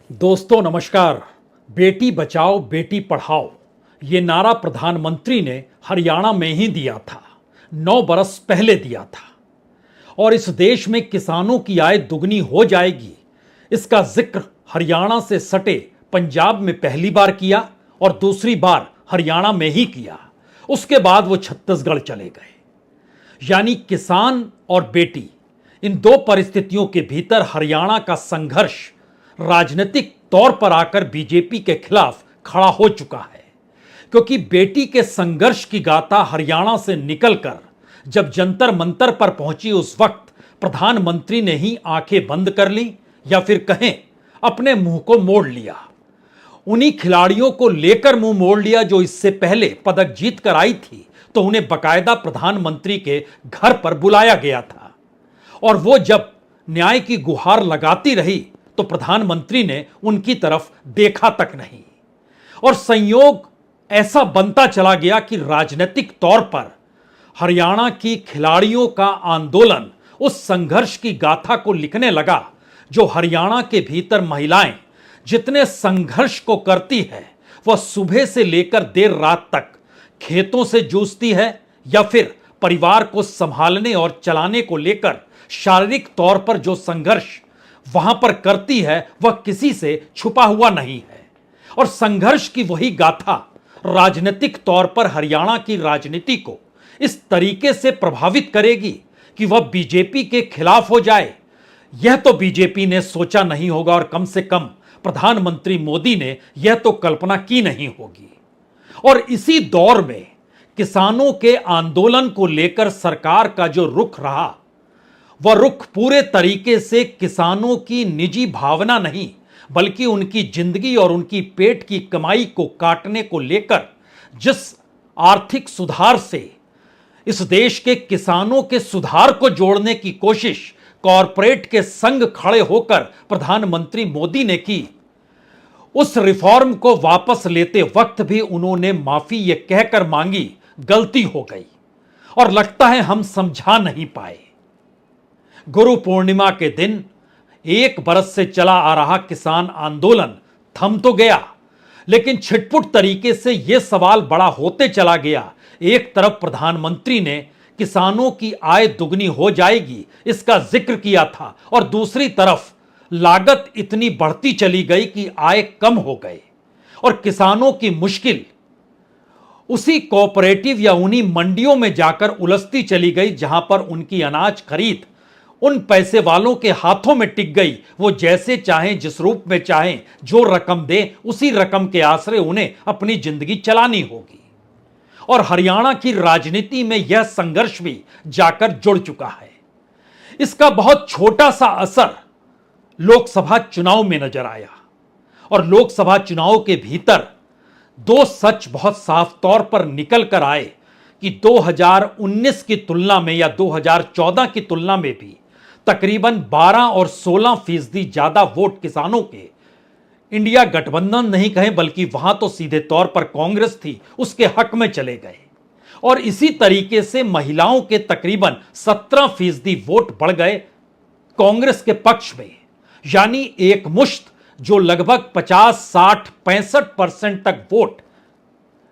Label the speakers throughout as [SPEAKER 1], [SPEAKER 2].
[SPEAKER 1] दोस्तों नमस्कार। बेटी बचाओ बेटी पढ़ाओ ये नारा प्रधानमंत्री ने हरियाणा में ही दिया था, 9 बरस पहले दिया था। और इस देश में किसानों की आय दुगनी हो जाएगी, इसका जिक्र हरियाणा से सटे पंजाब में पहली बार किया और दूसरी बार हरियाणा में ही किया। उसके बाद वो छत्तीसगढ़ चले गए। यानी किसान और बेटी, इन दो परिस्थितियों के भीतर हरियाणा का संघर्ष राजनीतिक तौर पर आकर बीजेपी के खिलाफ खड़ा हो चुका है। क्योंकि बेटी के संघर्ष की गाथा हरियाणा से निकलकर जब जंतर मंतर पर पहुंची, उस वक्त प्रधानमंत्री ने ही आंखें बंद कर ली या फिर कहें अपने मुंह को मोड़ लिया। उन्हीं खिलाड़ियों को लेकर मुंह मोड़ लिया जो इससे पहले पदक जीत कर आई थी, तो उन्हें बकायदा प्रधानमंत्री के घर पर बुलाया गया था। और वो जब न्याय की गुहार लगाती रही तो प्रधानमंत्री ने उनकी तरफ देखा तक नहीं। और संयोग ऐसा बनता चला गया कि राजनीतिक तौर पर हरियाणा की खिलाड़ियों का आंदोलन उस संघर्ष की गाथा को लिखने लगा जो हरियाणा के भीतर महिलाएं जितने संघर्ष को करती है, वह सुबह से लेकर देर रात तक खेतों से जूझती है या फिर परिवार को संभालने और चलाने को लेकर शारीरिक तौर पर जो संघर्ष वहां पर करती है, वह किसी से छुपा हुआ नहीं है। और संघर्ष की वही गाथा राजनीतिक तौर पर हरियाणा की राजनीति को इस तरीके से प्रभावित करेगी कि वह बीजेपी के खिलाफ हो जाए। यह तो बीजेपी ने सोचा नहीं होगा और कम से कम प्रधानमंत्री मोदी ने यह तो कल्पना की नहीं होगी। और इसी दौर में किसानों के आंदोलन को लेकर सरकार का जो रुख रहा, वह रुख पूरे तरीके से किसानों की निजी भावना नहीं, बल्कि उनकी जिंदगी और उनकी पेट की कमाई को काटने को लेकर जिस आर्थिक सुधार से इस देश के किसानों के सुधार को जोड़ने की कोशिश कॉरपोरेट के संग खड़े होकर प्रधानमंत्री मोदी ने की, उस रिफॉर्म को वापस लेते वक्त भी उन्होंने माफी यह कहकर मांगी, गलती हो गई और लगता है हम समझा नहीं पाए। गुरु पूर्णिमा के दिन 1 बरस से चला आ रहा किसान आंदोलन थम तो गया, लेकिन छिटपुट तरीके से यह सवाल बड़ा होते चला गया। एक तरफ प्रधानमंत्री ने किसानों की आय दुगनी हो जाएगी इसका जिक्र किया था, और दूसरी तरफ लागत इतनी बढ़ती चली गई कि आय कम हो गए और किसानों की मुश्किल उसी कोऑपरेटिव या उन्हीं मंडियों में जाकर उलझती चली गई जहां पर उनकी अनाज खरीद उन पैसे वालों के हाथों में टिक गई। वो जैसे चाहें, जिस रूप में चाहें, जो रकम दें, उसी रकम के आसरे उन्हें अपनी जिंदगी चलानी होगी। और हरियाणा की राजनीति में यह संघर्ष भी जाकर जुड़ चुका है। इसका बहुत छोटा सा असर लोकसभा चुनाव में नजर आया। और लोकसभा चुनाव के भीतर 2 सच बहुत साफ तौर पर निकल कर आए कि 2019 की तुलना में या 2014 की तुलना में भी तकरीबन 12 और 16% ज्यादा वोट किसानों के इंडिया गठबंधन नहीं कहें, बल्कि वहां तो सीधे तौर पर कांग्रेस थी, उसके हक में चले गए। और इसी तरीके से महिलाओं के तकरीबन 17% वोट बढ़ गए कांग्रेस के पक्ष में। यानी एक मुश्त जो लगभग 50, 60, 65% तक वोट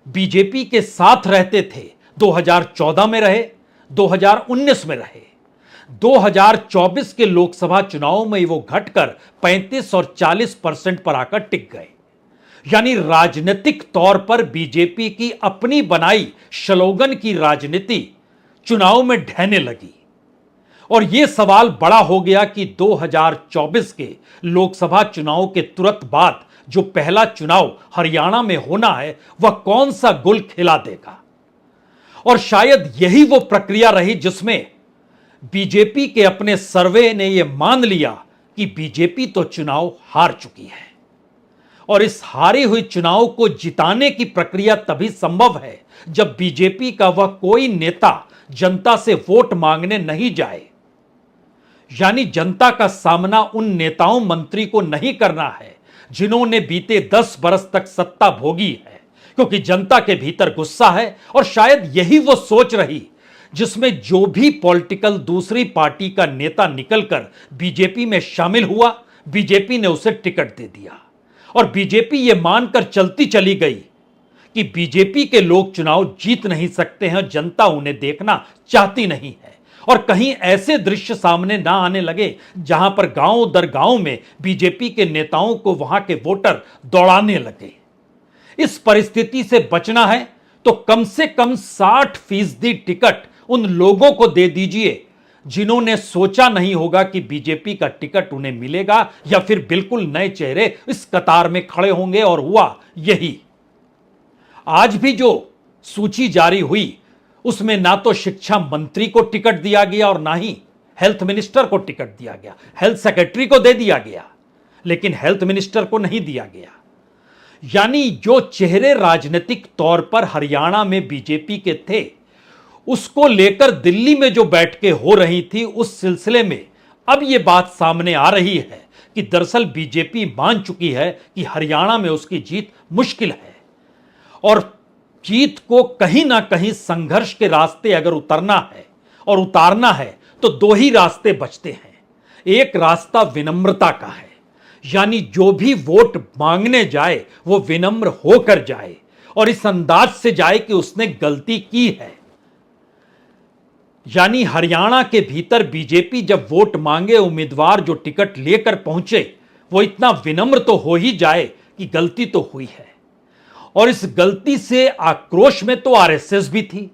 [SPEAKER 1] बीजेपी के साथ रहते थे, 2014 में रहे, 2019 में रहे। 2024 के लोकसभा चुनाव में वो घटकर 35 और 40% पर आकर टिक गए। यानी राजनीतिक तौर पर बीजेपी की अपनी बनाई स्लोगन की राजनीति चुनाव में ढहने लगी। और यह सवाल बड़ा हो गया कि 2024 के लोकसभा चुनाव के तुरंत बाद जो पहला चुनाव हरियाणा में होना है, वह कौन सा गुल खिला देगा। और शायद यही वो प्रक्रिया रही जिसमें बीजेपी के अपने सर्वे ने यह मान लिया कि बीजेपी तो चुनाव हार चुकी है। और इस हारे हुए चुनाव को जिताने की प्रक्रिया तभी संभव है जब बीजेपी का वह कोई नेता जनता से वोट मांगने नहीं जाए। यानी जनता का सामना उन नेताओं मंत्री को नहीं करना है जिन्होंने बीते 10 बरस तक सत्ता भोगी है, क्योंकि जनता के भीतर गुस्सा है। और शायद यही वो सोच रही जिसमें जो भी पॉलिटिकल दूसरी पार्टी का नेता निकलकर बीजेपी में शामिल हुआ, बीजेपी ने उसे टिकट दे दिया और बीजेपी यह मानकर चलती चली गई कि बीजेपी के लोग चुनाव जीत नहीं सकते हैं, जनता उन्हें देखना चाहती नहीं है। और कहीं ऐसे दृश्य सामने ना आने लगे जहां पर गांव दर गांव में बीजेपी के नेताओं को वहां के वोटर दौड़ाने लगे। इस परिस्थिति से बचना है तो कम से कम 60% टिकट उन लोगों को दे दीजिए जिन्होंने सोचा नहीं होगा कि बीजेपी का टिकट उन्हें मिलेगा, या फिर बिल्कुल नए चेहरे इस कतार में खड़े होंगे। और हुआ यही। आज भी जो सूची जारी हुई उसमें ना तो शिक्षा मंत्री को टिकट दिया गया और ना ही हेल्थ मिनिस्टर को टिकट दिया गया। हेल्थ सेक्रेटरी को दे दिया गया लेकिन हेल्थ मिनिस्टर को नहीं दिया गया। यानी जो चेहरे राजनीतिक तौर पर हरियाणा में बीजेपी के थे, उसको लेकर दिल्ली में जो बैठकें हो रही थी, उस सिलसिले में अब यह बात सामने आ रही है कि दरअसल बीजेपी मान चुकी है कि हरियाणा में उसकी जीत मुश्किल है और जीत को कहीं ना कहीं संघर्ष के रास्ते अगर उतरना है और उतारना है तो दो ही रास्ते बचते हैं। एक रास्ता विनम्रता का है, यानी जो भी वोट मांगने जाए वो विनम्र होकर जाए और इस अंदाज से जाए कि उसने गलती की है। यानी हरियाणा के भीतर बीजेपी जब वोट मांगे, उम्मीदवार जो टिकट लेकर पहुंचे वो इतना विनम्र तो हो ही जाए कि गलती तो हुई है। और इस गलती से आक्रोश में तो आरएसएस भी थी,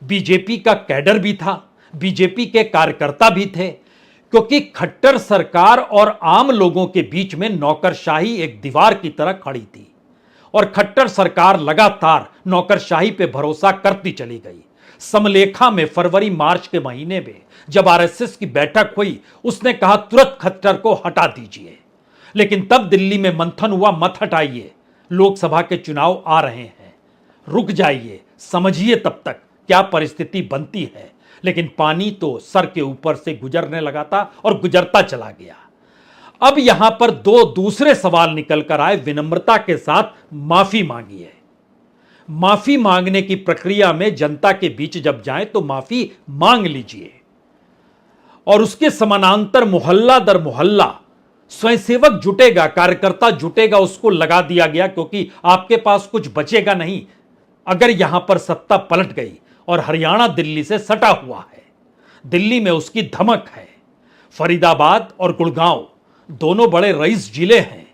[SPEAKER 1] बीजेपी का कैडर भी था, बीजेपी के कार्यकर्ता भी थे, क्योंकि खट्टर सरकार और आम लोगों के बीच में नौकरशाही एक दीवार की तरह खड़ी थी और खट्टर सरकार लगातार नौकरशाही पे भरोसा करती चली गई। समलेखा में फरवरी मार्च के महीने में जब आरएसएस की बैठक हुई, उसने कहा तुरंत खट्टर को हटा दीजिए, लेकिन तब दिल्ली में मंथन हुआ, मत हटाइए, लोकसभा के चुनाव आ रहे हैं, रुक जाइए, समझिए तब तक क्या परिस्थिति बनती है। लेकिन पानी तो सर के ऊपर से गुजरने लगा था और गुजरता चला गया। अब यहां पर दो दूसरे सवाल निकल कर आए। विनम्रता के साथ माफी मांगी है। माफी मांगने की प्रक्रिया में जनता के बीच जब जाएं तो माफी मांग लीजिए और उसके समानांतर मोहल्ला दर मोहल्ला स्वयंसेवक जुटेगा, कार्यकर्ता जुटेगा, उसको लगा दिया गया, क्योंकि आपके पास कुछ बचेगा नहीं अगर यहां पर सत्ता पलट गई। और हरियाणा दिल्ली से सटा हुआ है, दिल्ली में उसकी धमक है। फरीदाबाद और गुड़गांव दोनों बड़े रईस जिले हैं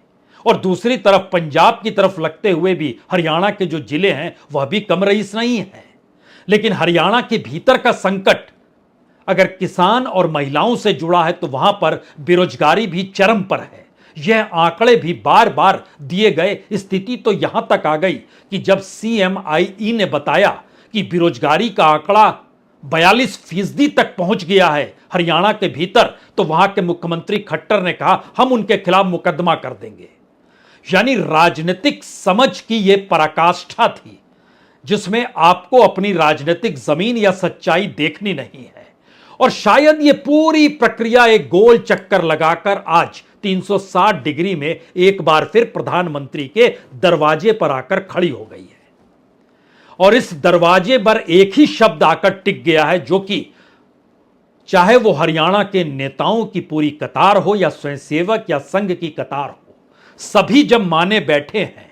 [SPEAKER 1] और दूसरी तरफ पंजाब की तरफ लगते हुए भी हरियाणा के जो जिले हैं वह भी कम रईस नहीं है। लेकिन हरियाणा के भीतर का संकट अगर किसान और महिलाओं से जुड़ा है तो वहां पर बेरोजगारी भी चरम पर है। यह आंकड़े भी बार बार दिए गए। स्थिति तो यहां तक आ गई कि जब CMIE ने बताया कि बेरोजगारी का आंकड़ा 42% तक पहुंच गया है हरियाणा के भीतर, तो वहां के मुख्यमंत्री खट्टर ने कहा हम उनके खिलाफ मुकदमा कर देंगे। यानी राजनीतिक समझ की यह पराकाष्ठा थी जिसमें आपको अपनी राजनीतिक जमीन या सच्चाई देखनी नहीं है। और शायद ये पूरी प्रक्रिया एक गोल चक्कर लगाकर आज 360 डिग्री में एक बार फिर प्रधानमंत्री के दरवाजे पर आकर खड़ी हो गई है। और इस दरवाजे पर एक ही शब्द आकर टिक गया है, जो कि चाहे वो हरियाणा के नेताओं की पूरी कतार हो या स्वयंसेवक या संघ की कतार हो, सभी जब माने बैठे हैं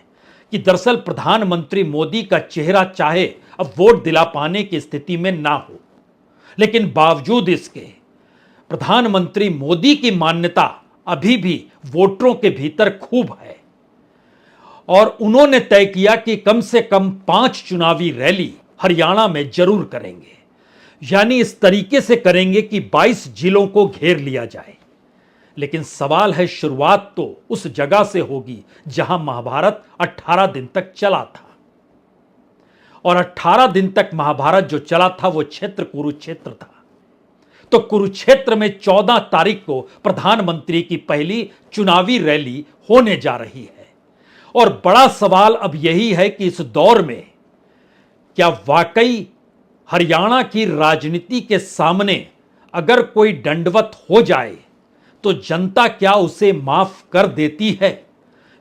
[SPEAKER 1] कि दरअसल प्रधानमंत्री मोदी का चेहरा चाहे अब वोट दिला पाने की स्थिति में ना हो, लेकिन बावजूद इसके प्रधानमंत्री मोदी की मान्यता अभी भी वोटरों के भीतर खूब है और उन्होंने तय किया कि कम से कम 5 चुनावी रैली हरियाणा में जरूर करेंगे। यानी इस तरीके से करेंगे कि 22 जिलों को घेर लिया जाए। लेकिन सवाल है, शुरुआत तो उस जगह से होगी जहां महाभारत 18 दिन तक चला था और 18 दिन तक महाभारत जो चला था वो क्षेत्र कुरुक्षेत्र था। तो कुरुक्षेत्र में 14 तारीख को प्रधानमंत्री की पहली चुनावी रैली होने जा रही है। और बड़ा सवाल अब यही है कि इस दौर में क्या वाकई हरियाणा की राजनीति के सामने अगर कोई दंडवत हो जाए तो जनता क्या उसे माफ कर देती है?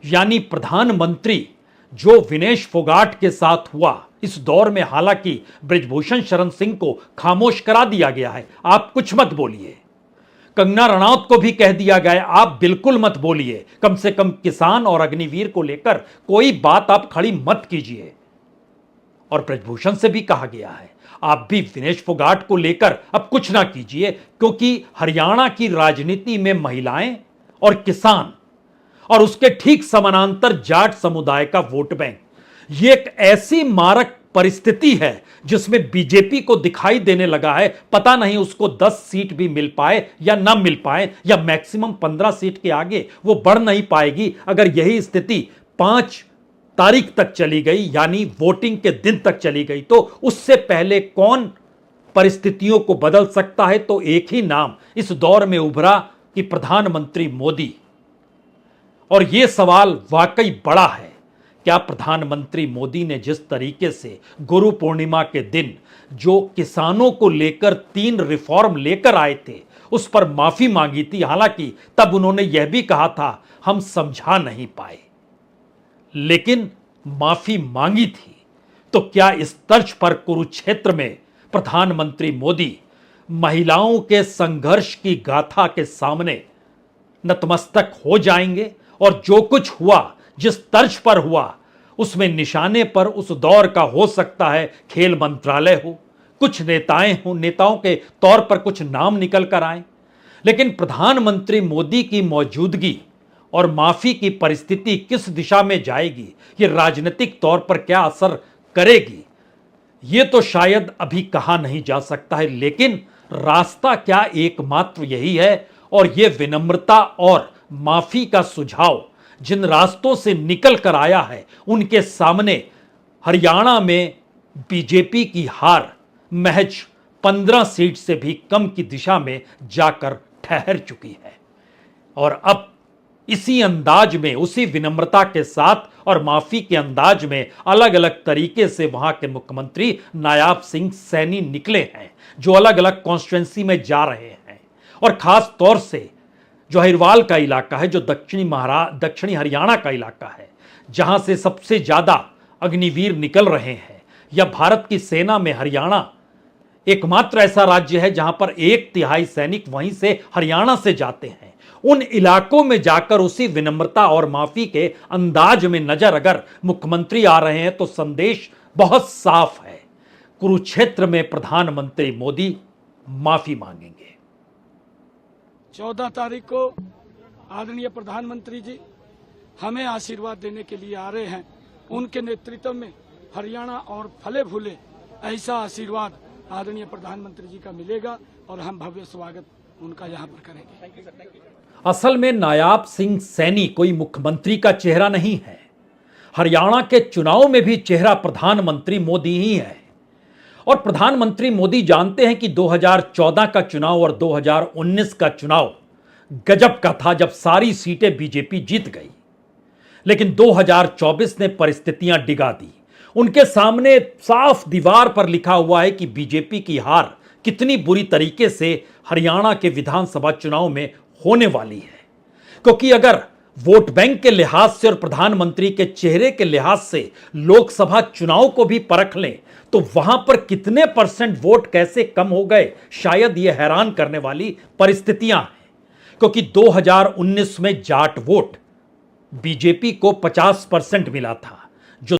[SPEAKER 1] यानी प्रधानमंत्री जो विनेश फोगाट के साथ हुआ इस दौर में, हालांकि बृजभूषण शरण सिंह को खामोश करा दिया गया है, आप कुछ मत बोलिए, कंगना रनौत को भी कह दिया गया आप बिल्कुल मत बोलिए, कम से कम किसान और अग्निवीर को लेकर कोई बात आप खड़ी मत कीजिए। और ब्रजभूषण से भी कहा गया है आप भी विनेश फोगाट को लेकर अब कुछ ना कीजिए, क्योंकि हरियाणा की राजनीति में महिलाएं और किसान और उसके ठीक समानांतर जाट समुदाय का वोट बैंक, ये एक ऐसी मारक परिस्थिति है जिसमें बीजेपी को दिखाई देने लगा है पता नहीं उसको 10 सीट भी मिल पाए या ना मिल पाए, या मैक्सिमम 15 सीट के आगे वो बढ़ नहीं पाएगी। अगर यही स्थिति 5 तारीख तक चली गई, यानी वोटिंग के दिन तक चली गई, तो उससे पहले कौन परिस्थितियों को बदल सकता है? तो एक ही नाम इस दौर में उभरा कि प्रधानमंत्री मोदी। और यह सवाल वाकई बड़ा है, क्या प्रधानमंत्री मोदी ने जिस तरीके से गुरु पूर्णिमा के दिन जो किसानों को लेकर 3 रिफॉर्म लेकर आए थे उस पर माफी मांगी थी, हालांकि तब उन्होंने यह भी कहा था हम समझा नहीं पाए, लेकिन माफी मांगी थी, तो क्या इस तर्ज पर कुरुक्षेत्र में प्रधानमंत्री मोदी महिलाओं के संघर्ष की गाथा के सामने नतमस्तक हो जाएंगे? और जो कुछ हुआ, जिस तर्ज पर हुआ, उसमें निशाने पर उस दौर का हो सकता है खेल मंत्रालय हो, कुछ नेताएं हो, नेताओं के तौर पर कुछ नाम निकल कर आए, लेकिन प्रधानमंत्री मोदी की मौजूदगी और माफी की परिस्थिति किस दिशा में जाएगी, ये राजनीतिक तौर पर क्या असर करेगी, ये तो शायद अभी कहा नहीं जा सकता है। लेकिन रास्ता क्या एकमात्र यही है, और ये विनम्रता और माफी का सुझाव जिन रास्तों से निकल कर आया है, उनके सामने हरियाणा में बीजेपी की हार महज 15 सीट से भी कम की दिशा में जाकर ठहर चुकी है। और अब इसी अंदाज में, उसी विनम्रता के साथ और माफी के अंदाज में अलग अलग तरीके से वहां के मुख्यमंत्री नायाब सिंह सैनी निकले हैं, जो अलग अलग कॉन्स्टिट्यूएंसी में जा रहे हैं। और खास तौर से जो अहिरवाल का इलाका है, जो दक्षिणी हरियाणा का इलाका है, जहां से सबसे ज्यादा अग्निवीर निकल रहे हैं, या भारत की सेना में हरियाणा एकमात्र ऐसा राज्य है जहां पर 1/3 सैनिक वहीं से हरियाणा से जाते हैं। उन इलाकों में जाकर उसी विनम्रता और माफी के अंदाज में नजर अगर मुख्यमंत्री आ रहे हैं, तो संदेश बहुत साफ है, कुरुक्षेत्र में प्रधानमंत्री मोदी माफी मांगेंगे।
[SPEAKER 2] 14 तारीख को आदरणीय प्रधानमंत्री जी हमें आशीर्वाद देने के लिए आ रहे हैं। उनके नेतृत्व में हरियाणा और फले फूले ऐसा आशीर्वाद आदरणीय प्रधानमंत्री जी का मिलेगा और हम भव्य स्वागत उनका यहाँ पर करेंगे।
[SPEAKER 1] असल में नायाब सिंह सैनी कोई मुख्यमंत्री का चेहरा नहीं है। हरियाणा के चुनाव में भी चेहरा प्रधानमंत्री मोदी ही है। और प्रधानमंत्री मोदी जानते हैं कि 2014 का चुनाव और 2019 का चुनाव गजब का था, जब सारी सीटें बीजेपी जीत गई। लेकिन 2024 ने परिस्थितियां डिगा दी। उनके सामने साफ दीवार पर लिखा हुआ है कि बीजेपी की हार कितनी बुरी तरीके से हरियाणा के विधानसभा चुनाव में होने वाली है। क्योंकि अगर वोट बैंक के लिहाज से और प्रधानमंत्री के चेहरे के लिहाज से लोकसभा चुनाव को भी परख लें, तो वहां पर कितने % वोट कैसे कम हो गए, शायद यह हैरान करने वाली परिस्थितियां हैं। क्योंकि 2019 में जाट वोट बीजेपी को 50% मिला था,